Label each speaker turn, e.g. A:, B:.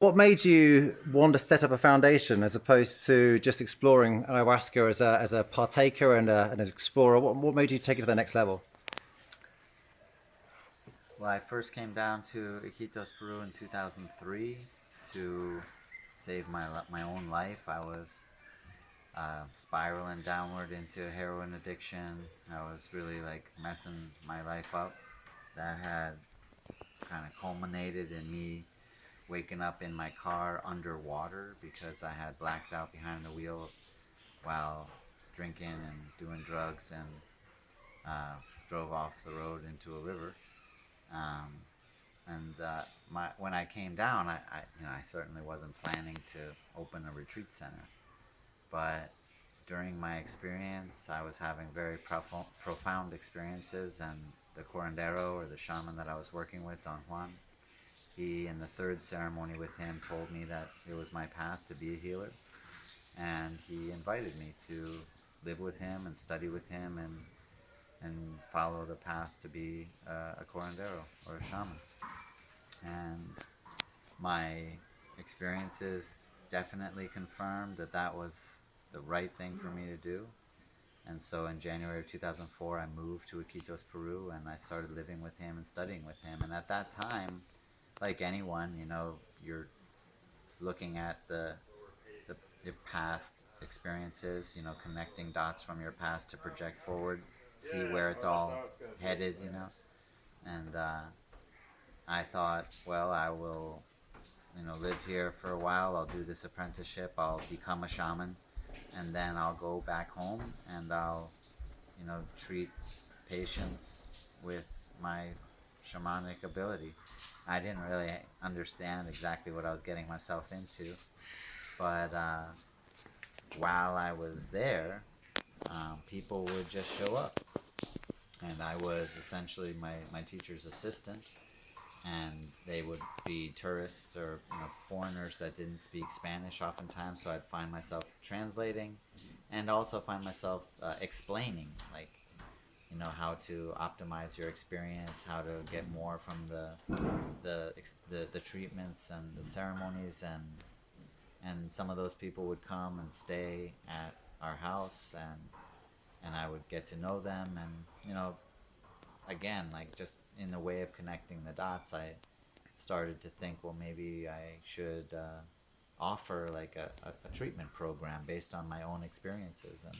A: What made you want to set up a foundation as opposed to just exploring ayahuasca as a partaker and an explorer? What made you take it to the next level?
B: Well, I first came down to Iquitos, Peru in 2003 to save my own life. I was spiraling downward into heroin addiction. I was really like messing my life up. That had kind of culminated in me waking up in my car underwater because I had blacked out behind the wheel while drinking and doing drugs and uh, drove off the road into a river. Um, and when I came down, I certainly wasn't planning to open a retreat center, but during my experience, I was having very profound experiences, and the curandero, or the shaman that I was working with, Don Juan, he, in the third ceremony with him, told me that it was my path to be a healer, and he invited me to live with him and study with him and follow the path to be a curandero or a shaman. And my experiences definitely confirmed that that was the right thing for me to do. And so in January of 2004, I moved to Iquitos, Peru, and I started living with him and studying with him. And at that time, like anyone, you're looking at the your past experiences, connecting dots from your past to project forward, see where it's all headed. And I thought, well, I will, live here for a while. I'll do this apprenticeship. I'll become a shaman, and then I'll go back home and I'll, treat patients with my shamanic ability. I didn't really understand exactly what I was getting myself into, but while I was there, people would just show up, and I was essentially my teacher's assistant, and they would be tourists or foreigners that didn't speak Spanish oftentimes, so I'd find myself translating and also find myself explaining, like, how to optimize your experience, how to get more from the treatments and the ceremonies, and some of those people would come and stay at our house, and I would get to know them, and again, like, just in the way of connecting the dots, I started to think, well, maybe I should offer like a treatment program based on my own experiences. And